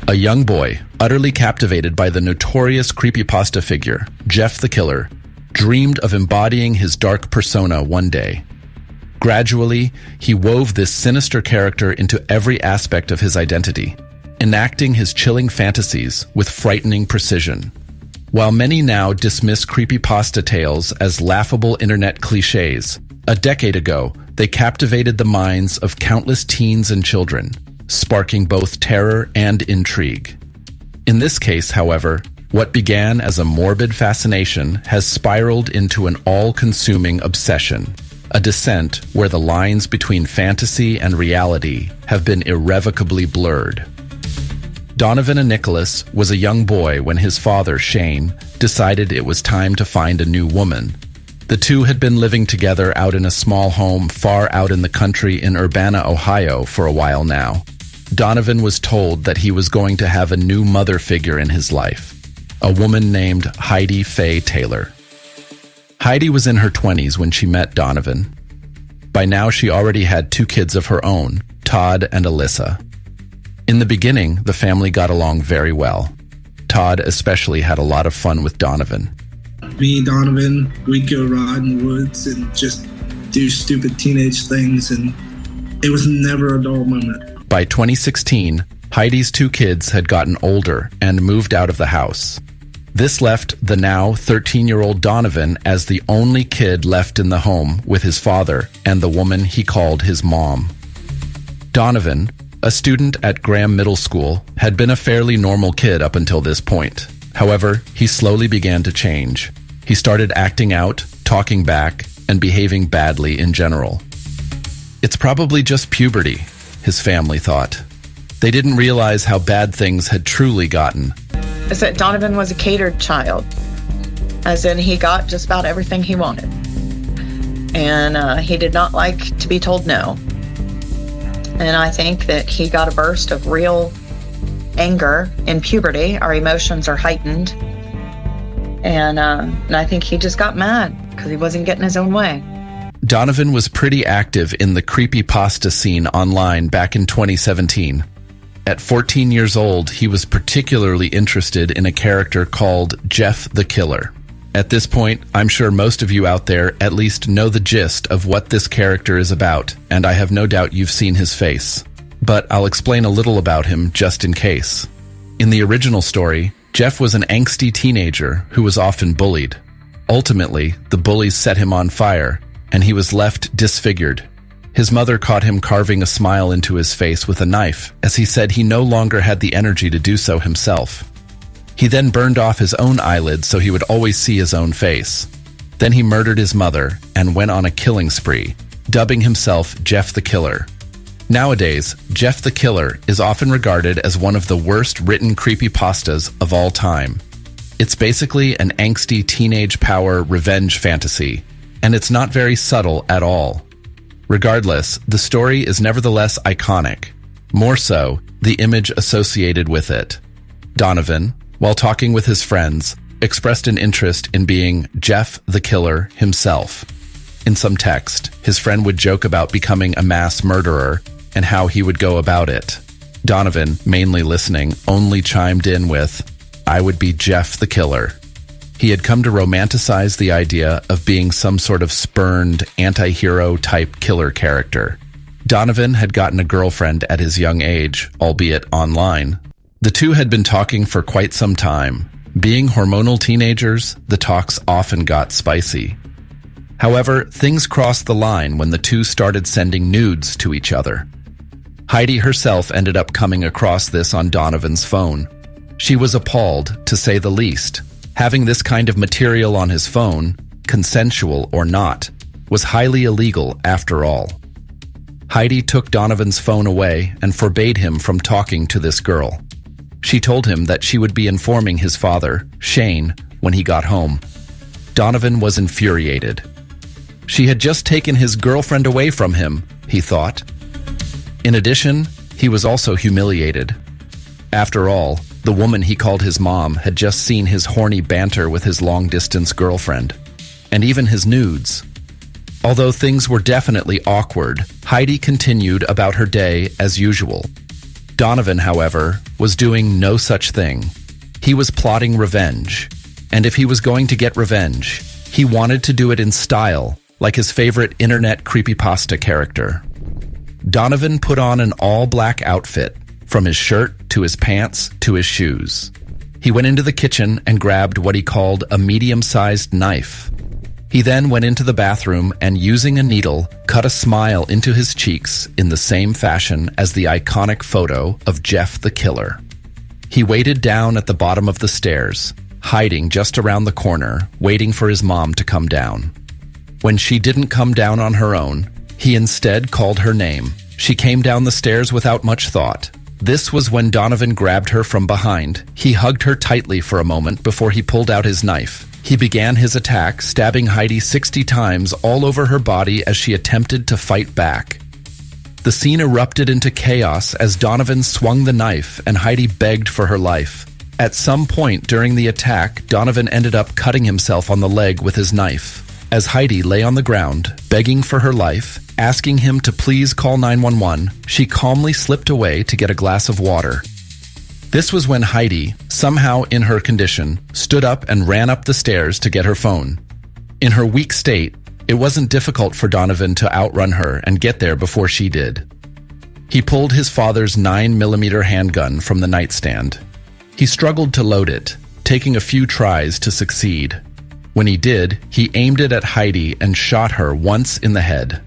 A young boy, utterly captivated by the notorious creepypasta figure, Jeff the Killer, dreamed of embodying his dark persona one day. Gradually, he wove this sinister character into every aspect of his identity, enacting his chilling fantasies with frightening precision. While many now dismiss creepypasta tales as laughable internet cliches, a decade ago, they captivated the minds of countless teens and children, sparking both terror and intrigue. In this case, however, what began as a morbid fascination has spiraled into an all-consuming obsession, a descent where the lines between fantasy and reality have been irrevocably blurred. Donovan Nicholas was a young boy when his father, Shane, decided it was time to find a new woman. The two had been living together out in a small home far out in the country in Urbana, Ohio for a while now. Donovan was told that he was going to have a new mother figure in his life, a woman named Heidi Taylor. Heidi was in her 20s when she met Donovan. By now she already had 2 kids of her own, Todd and Alyssa. In the beginning, the family got along very well. Todd especially had a lot of fun with Donovan. Me and Donovan, we'd go ride in the woods and just do stupid teenage things, and it was never a dull moment. By 2016, Heidi's 2 kids had gotten older and moved out of the house. This left the now 13-year-old Donovan as the only kid left in the home with his father and the woman he called his mom. Donovan, a student at Graham Middle School, had been a fairly normal kid up until this point. However, he slowly began to change. He started acting out, talking back, and behaving badly in general. It's probably just puberty, his family thought. They didn't realize how bad things had truly gotten. Is that Donovan was a catered child, as in he got just about everything he wanted. And he did not like to be told no. And I think that he got a burst of real anger in puberty. Our emotions are heightened. And I think he just got mad because he wasn't getting his own way. Donovan was pretty active in the creepypasta scene online back in 2017. At 14 years old, he was particularly interested in a character called Jeff the Killer. At this point, I'm sure most of you out there at least know the gist of what this character is about, and I have no doubt you've seen his face. But I'll explain a little about him just in case. In the original story, Jeff was an angsty teenager who was often bullied. Ultimately, the bullies set him on fire, and he was left disfigured. His mother caught him carving a smile into his face with a knife, as he said he no longer had the energy to do so himself. He then burned off his own eyelids so he would always see his own face. Then he murdered his mother and went on a killing spree, dubbing himself Jeff the Killer. Nowadays, Jeff the Killer is often regarded as one of the worst written creepypastas of all time. It's basically an angsty teenage power revenge fantasy, and it's not very subtle at all. Regardless, the story is nevertheless iconic. More so, the image associated with it. Donovan, while talking with his friends, expressed an interest in being Jeff the Killer himself. In some text, his friend would joke about becoming a mass murderer and how he would go about it. Donovan, mainly listening, only chimed in with, "I would be Jeff the Killer." He had come to romanticize the idea of being some sort of spurned, anti-hero type killer character. Donovan had gotten a girlfriend at his young age, albeit online. The two had been talking for quite some time. Being hormonal teenagers, the talks often got spicy. However, things crossed the line when the two started sending nudes to each other. Heidi herself ended up coming across this on Donovan's phone. She was appalled, to say the least. Having this kind of material on his phone, consensual or not, was highly illegal after all. Heidi took Donovan's phone away and forbade him from talking to this girl. She told him that she would be informing his father, Shane, when he got home. Donovan was infuriated. She had just taken his girlfriend away from him, he thought. In addition, he was also humiliated. After all, the woman he called his mom had just seen his horny banter with his long-distance girlfriend, and even his nudes. Although things were definitely awkward, Heidi continued about her day as usual. Donovan, however, was doing no such thing. He was plotting revenge. And if he was going to get revenge, he wanted to do it in style, like his favorite internet creepypasta character. Donovan put on an all-black outfit, from his shirt to his pants to his shoes. He went into the kitchen and grabbed what he called a medium-sized knife. He then went into the bathroom and, using a needle, cut a smile into his cheeks in the same fashion as the iconic photo of Jeff the Killer. He waited down at the bottom of the stairs, hiding just around the corner, waiting for his mom to come down. When she didn't come down on her own, he instead called her name. She came down the stairs without much thought. This was when Donovan grabbed her from behind. He hugged her tightly for a moment before he pulled out his knife. He began his attack, stabbing Heidi 60 times all over her body as she attempted to fight back. The scene erupted into chaos as Donovan swung the knife and Heidi begged for her life. At some point during the attack, Donovan ended up cutting himself on the leg with his knife. As Heidi lay on the ground, begging for her life, asking him to please call 911, she calmly slipped away to get a glass of water. This was when Heidi, somehow in her condition, stood up and ran up the stairs to get her phone. In her weak state, it wasn't difficult for Donovan to outrun her and get there before she did. He pulled his father's 9mm handgun from the nightstand. He struggled to load it, taking a few tries to succeed. When he did, he aimed it at Heidi and shot her once in the head.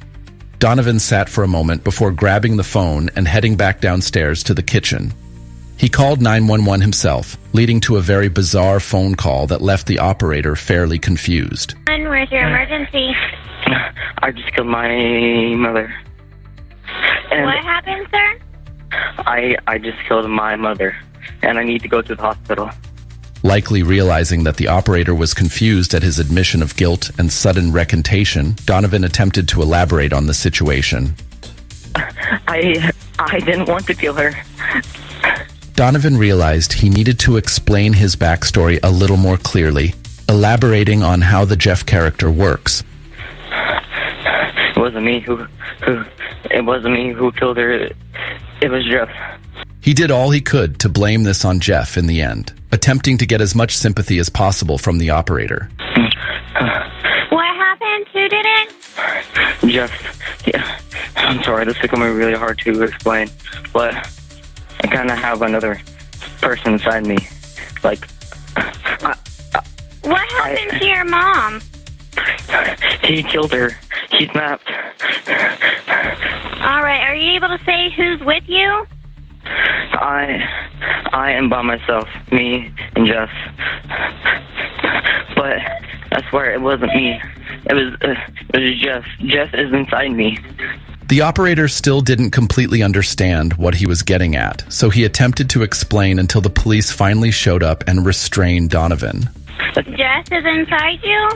Donovan sat for a moment before grabbing the phone and heading back downstairs to the kitchen. He called 911 himself, leading to a very bizarre phone call that left the operator fairly confused. Where's your emergency? I just killed my mother. And what happened, sir? I just killed my mother, and I need to go to the hospital. Likely realizing that the operator was confused at his admission of guilt and sudden recantation, Donovan attempted to elaborate on the situation. I didn't want to kill her. Donovan realized he needed to explain his backstory a little more clearly, elaborating on how the Jeff character works. It wasn't me who killed her. It was Jeff. He did all he could to blame this on Jeff in the end, attempting to get as much sympathy as possible from the operator. What happened? Who did it? Jeff. Yeah. I'm sorry, this is becoming really hard to explain, but I kind of have another person inside me. Like, What happened to your mom? He killed her. He snapped. All right, are you able to say who's with you? I am by myself, me and Jeff. But I swear it wasn't me. It was Jeff. Jeff is inside me. The operator still didn't completely understand what he was getting at, so he attempted to explain until the police finally showed up and restrained Donovan. Jess is inside you?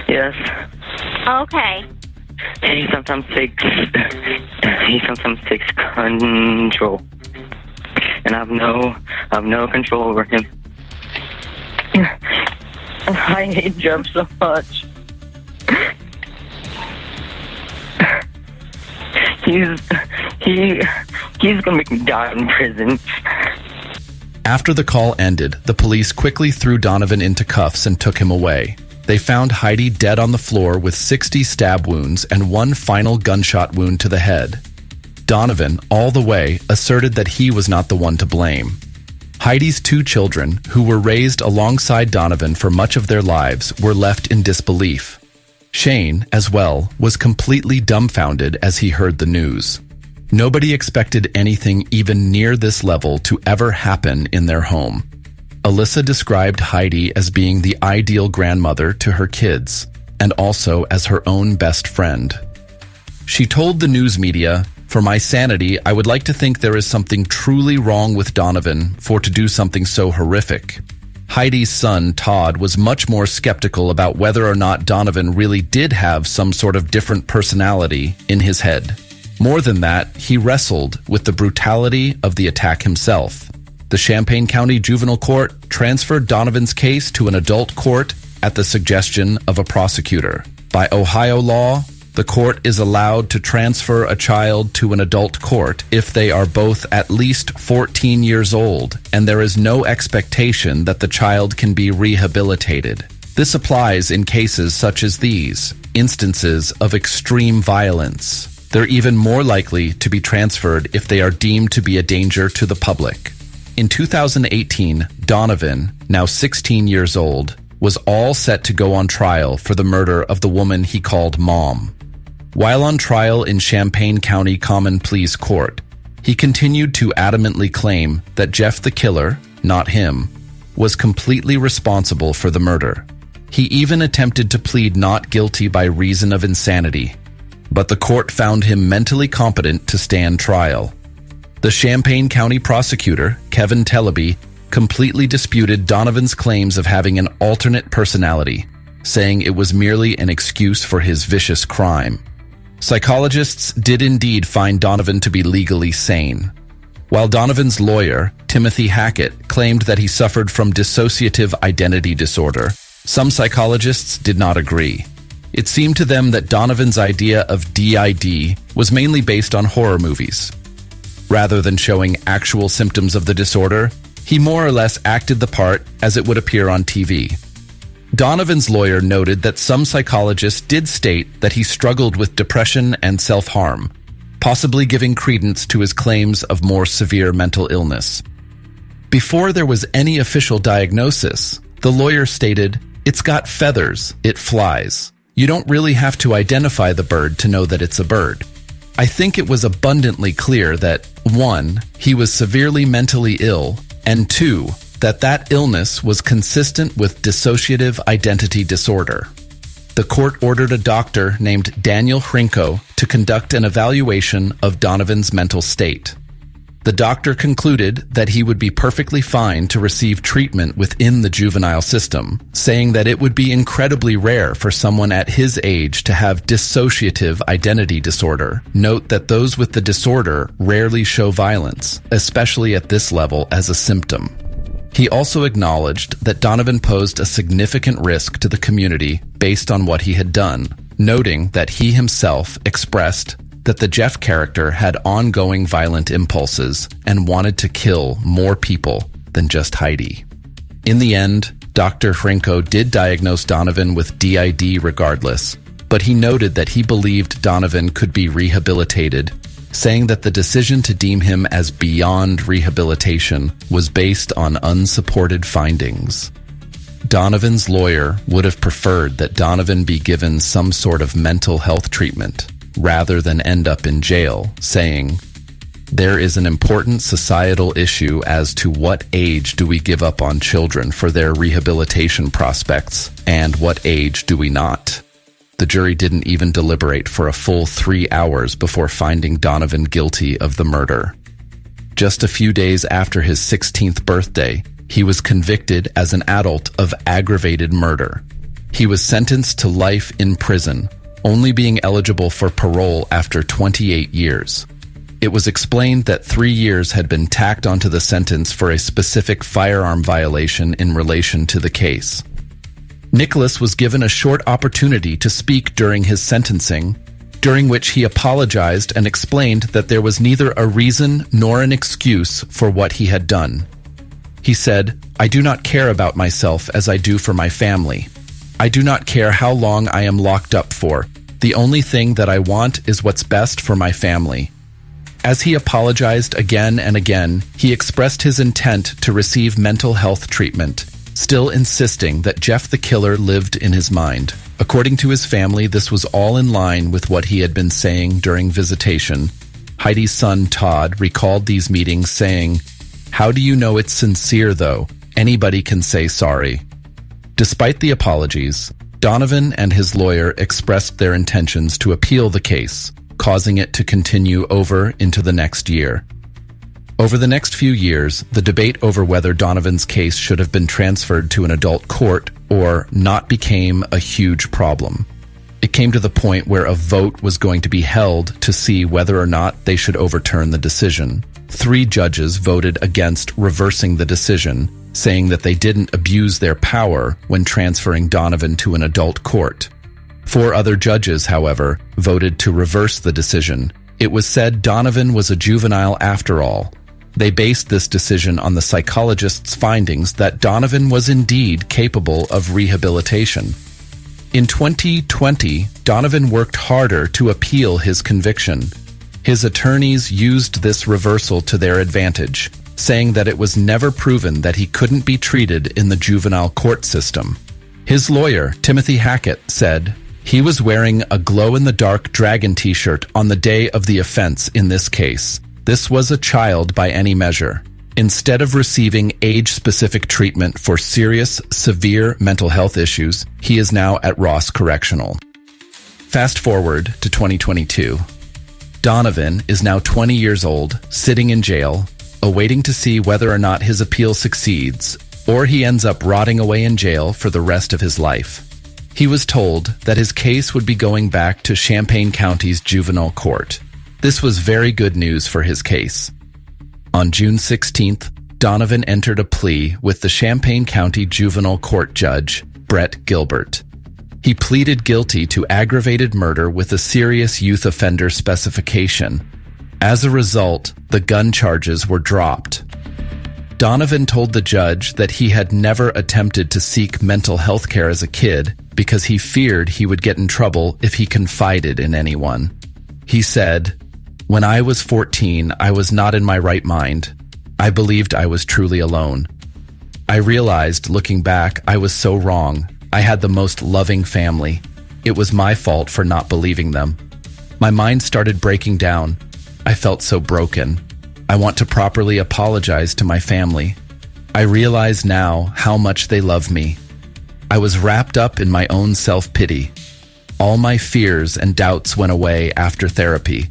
Yes. Okay. He sometimes takes control, and I have no control over him. I hate Jeff so much. He's gonna make me die in prison. After the call ended, the police quickly threw Donovan into cuffs and took him away. They found Heidi dead on the floor with 60 stab wounds and one final gunshot wound to the head. Donovan, all the way, asserted that he was not the one to blame. Heidi's 2 children, who were raised alongside Donovan for much of their lives, were left in disbelief. Shane, as well, was completely dumbfounded as he heard the news. Nobody expected anything even near this level to ever happen in their home. Alyssa described Heidi as being the ideal grandmother to her kids, and also as her own best friend. She told the news media, "For my sanity, I would like to think there is something truly wrong with Donovan for to do something so horrific." Heidi's son, Todd, was much more skeptical about whether or not Donovan really did have some sort of different personality in his head. More than that, he wrestled with the brutality of the attack himself. The Champaign County Juvenile Court transferred Donovan's case to an adult court at the suggestion of a prosecutor. By Ohio law, The court is allowed to transfer a child to an adult court if they are both at least 14 years old and there is no expectation that the child can be rehabilitated. This applies in cases such as these, instances of extreme violence. They're even more likely to be transferred if they are deemed to be a danger to the public. In 2018, Donovan, now 16 years old, was all set to go on trial for the murder of the woman he called Mom. While on trial in Champaign County Common Pleas Court, he continued to adamantly claim that Jeff the killer, not him, was completely responsible for the murder. He even attempted to plead not guilty by reason of insanity, but the court found him mentally competent to stand trial. The Champaign County prosecutor, Kevin Tellaby, completely disputed Donovan's claims of having an alternate personality, saying it was merely an excuse for his vicious crime. Psychologists did indeed find Donovan to be legally sane. While Donovan's lawyer, Timothy Hackett, claimed that he suffered from dissociative identity disorder, some psychologists did not agree. It seemed to them that Donovan's idea of DID was mainly based on horror movies. Rather than showing actual symptoms of the disorder, he more or less acted the part as it would appear on TV. Donovan's lawyer noted that some psychologists did state that he struggled with depression and self-harm, possibly giving credence to his claims of more severe mental illness. Before there was any official diagnosis, the lawyer stated, "It's got feathers, it flies. You don't really have to identify the bird to know that it's a bird." I think it was abundantly clear that, 1, he was severely mentally ill, and 2, that illness was consistent with dissociative identity disorder. The court ordered a doctor named Daniel Hrinko to conduct an evaluation of Donovan's mental state. The doctor concluded that he would be perfectly fine to receive treatment within the juvenile system, saying that it would be incredibly rare for someone at his age to have dissociative identity disorder. Note that those with the disorder rarely show violence, especially at this level as a symptom. He also acknowledged that Donovan posed a significant risk to the community based on what he had done, noting that he himself expressed that the Jeff character had ongoing violent impulses and wanted to kill more people than just Heidi. In the end, Dr. Hrinko did diagnose Donovan with DID regardless, but he noted that he believed Donovan could be rehabilitated, saying that the decision to deem him as beyond rehabilitation was based on unsupported findings. Donovan's lawyer would have preferred that Donovan be given some sort of mental health treatment rather than end up in jail, saying, "There is an important societal issue as to what age do we give up on children for their rehabilitation prospects, and what age do we not?" The jury didn't even deliberate for a full 3 hours before finding Donovan guilty of the murder. Just a few days after his 16th birthday, he was convicted as an adult of aggravated murder. He was sentenced to life in prison, only being eligible for parole after 28 years. It was explained that 3 years had been tacked onto the sentence for a specific firearm violation in relation to the case. Nicholas was given a short opportunity to speak during his sentencing, during which he apologized and explained that there was neither a reason nor an excuse for what he had done. He said, "I do not care about myself as I do for my family. I do not care how long I am locked up for. The only thing that I want is what's best for my family." As he apologized again and again, he expressed his intent to receive mental health treatment, still insisting that Jeff the killer lived in his mind. According to his family, this was all in line with what he had been saying during visitation. Heidi's son, Todd, recalled these meetings saying, "How do you know it's sincere, though? Anybody can say sorry." Despite the apologies, Donovan and his lawyer expressed their intentions to appeal the case, causing it to continue over into the next year. Over the next few years, the debate over whether Donovan's case should have been transferred to an adult court or not became a huge problem. It came to the point where a vote was going to be held to see whether or not they should overturn the decision. 3 judges voted against reversing the decision, saying that they didn't abuse their power when transferring Donovan to an adult court. 4 other judges, however, voted to reverse the decision. It was said Donovan was a juvenile after all. They based this decision on the psychologist's findings that Donovan was indeed capable of rehabilitation. In 2020, Donovan worked harder to appeal his conviction. His attorneys used this reversal to their advantage, saying that it was never proven that he couldn't be treated in the juvenile court system. His lawyer, Timothy Hackett, said, "He was wearing a glow-in-the-dark dragon t-shirt on the day of the offense in this case. This was a child by any measure. Instead of receiving age-specific treatment for serious, severe mental health issues, he is now at Ross Correctional." Fast forward to 2022. Donovan is now 20 years old, sitting in jail, awaiting to see whether or not his appeal succeeds, or he ends up rotting away in jail for the rest of his life. He was told that his case would be going back to Champaign County's juvenile court. This was very good news for his case. On June 16th, Donovan entered a plea with the Champaign County Juvenile Court Judge, Brett Gilbert. He pleaded guilty to aggravated murder with a serious youth offender specification. As a result, the gun charges were dropped. Donovan told the judge that he had never attempted to seek mental health care as a kid because he feared he would get in trouble if he confided in anyone. He said, "When I was 14, I was not in my right mind. I believed I was truly alone. I realized, looking back, I was so wrong. I had the most loving family. It was my fault for not believing them. My mind started breaking down. I felt so broken. I want to properly apologize to my family. I realize now how much they love me. I was wrapped up in my own self-pity. All my fears and doubts went away after therapy.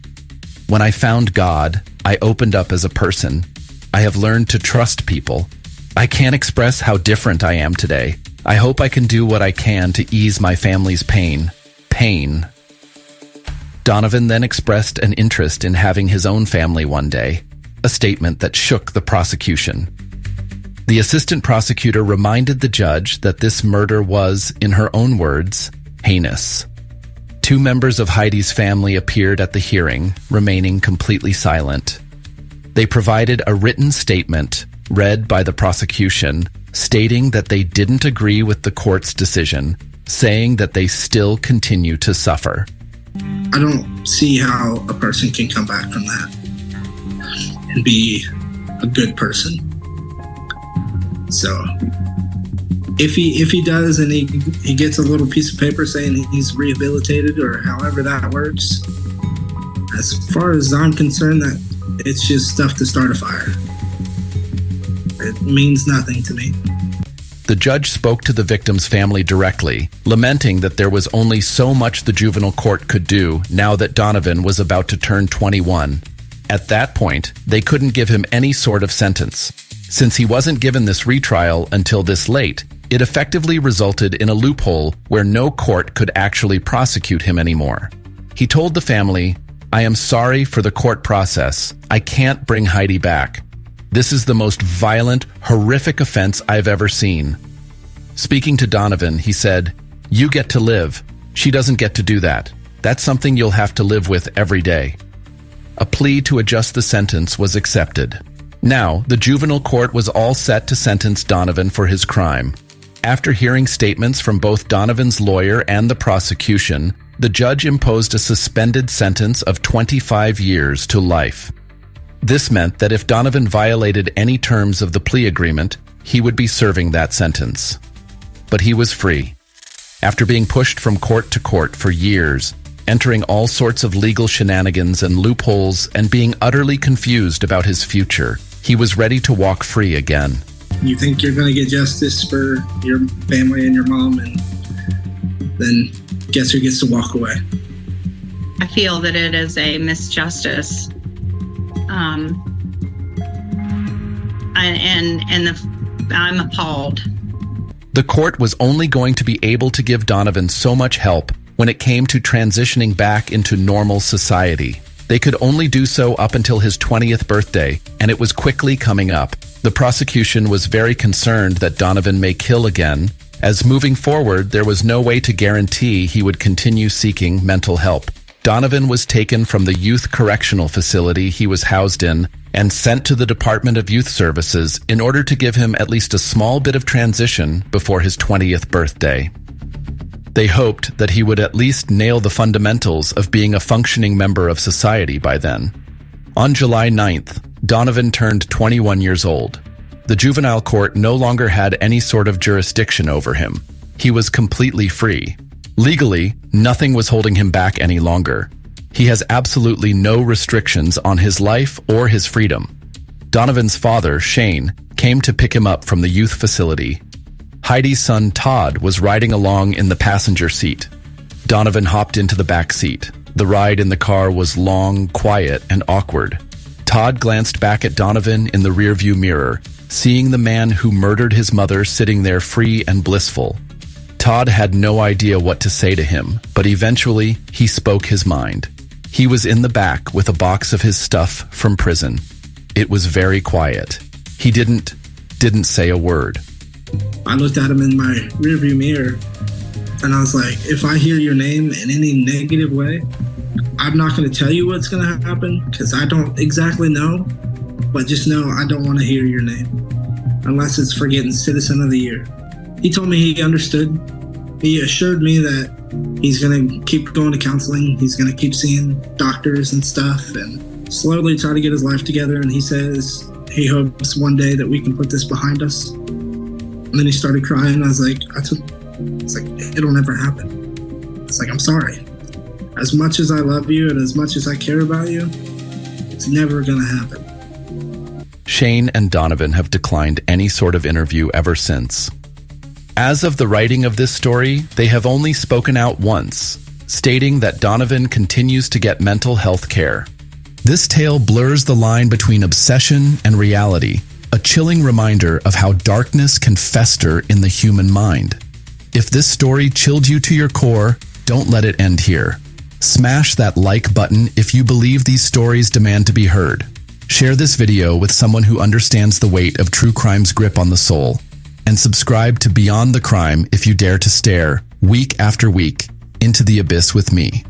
When I found God, I opened up as a person. I have learned to trust people. I can't express how different I am today. I hope I can do what I can to ease my family's pain. Pain." Donovan then expressed an interest in having his own family one day, a statement that shook the prosecution. The assistant prosecutor reminded the judge that this murder was, in her own words, heinous. 2 members of Heidi's family appeared at the hearing, remaining completely silent. They provided a written statement, read by the prosecution, stating that they didn't agree with the court's decision, saying that they still continue to suffer. I don't see how a person can come back from that and be a good person. So if he does and he gets a little piece of paper saying he's rehabilitated or however that works, as far as I'm concerned, that it's just stuff to start a fire. It means nothing to me. The judge spoke to the victim's family directly, lamenting that there was only so much the juvenile court could do now that Donovan was about to turn 21. At that point, they couldn't give him any sort of sentence. Since he wasn't given this retrial until this late, it effectively resulted in a loophole where no court could actually prosecute him anymore. He told the family, "I am sorry for the court process. I can't bring Heidi back. This is the most violent, horrific offense I've ever seen." Speaking to Donovan, he said, "You get to live. She doesn't get to do that. That's something you'll have to live with every day." A plea to adjust the sentence was accepted. Now, the juvenile court was all set to sentence Donovan for his crime. After hearing statements from both Donovan's lawyer and the prosecution, the judge imposed a suspended sentence of 25 years to life. This meant that if Donovan violated any terms of the plea agreement, he would be serving that sentence. But he was free. After being pushed from court to court for years, entering all sorts of legal shenanigans and loopholes, and being utterly confused about his future, he was ready to walk free again. You think you're going to get justice for your family and your mom, and then guess who gets to walk away? I feel that it is a misjustice. I'm appalled. The court was only going to be able to give Donovan so much help when it came to transitioning back into normal society. They could only do so up until his 20th birthday, and it was quickly coming up. The prosecution was very concerned that Donovan may kill again, as moving forward, there was no way to guarantee he would continue seeking mental help. Donovan was taken from the youth correctional facility he was housed in and sent to the Department of Youth Services in order to give him at least a small bit of transition before his 20th birthday. They hoped that he would at least nail the fundamentals of being a functioning member of society by then. On July 9th, Donovan turned 21 years old. The juvenile court no longer had any sort of jurisdiction over him. He was completely free. Legally, nothing was holding him back any longer. He has absolutely no restrictions on his life or his freedom. Donovan's father, Shane, came to pick him up from the youth facility. Heidi's son, Todd, was riding along in the passenger seat. Donovan hopped into the back seat. The ride in the car was long, quiet, and awkward. Todd glanced back at Donovan in the rearview mirror, seeing the man who murdered his mother sitting there free and blissful. Todd had no idea what to say to him, but eventually he spoke his mind. He was in the back with a box of his stuff from prison. It was very quiet. He didn't say a word. I looked at him in my rearview mirror and I was like, if I hear your name in any negative way, I'm not going to tell you what's going to happen because I don't exactly know, but just know I don't want to hear your name unless it's for getting Citizen of the Year. He told me he understood. He assured me that he's going to keep going to counseling. He's going to keep seeing doctors and stuff and slowly try to get his life together. And he says he hopes one day that we can put this behind us. And then he started crying. I was like, it'll never happen. It's like, I'm sorry. As much as I love you and as much as I care about you, it's never going to happen. Shane and Donovan have declined any sort of interview ever since. As of the writing of this story, they have only spoken out once, stating that Donovan continues to get mental health care. This tale blurs the line between obsession and reality, a chilling reminder of how darkness can fester in the human mind. If this story chilled you to your core, don't let it end here. Smash that like button if you believe these stories demand to be heard. Share this video with someone who understands the weight of true crime's grip on the soul. And subscribe to Beyond the Crime if you dare to stare, week after week, into the abyss with me.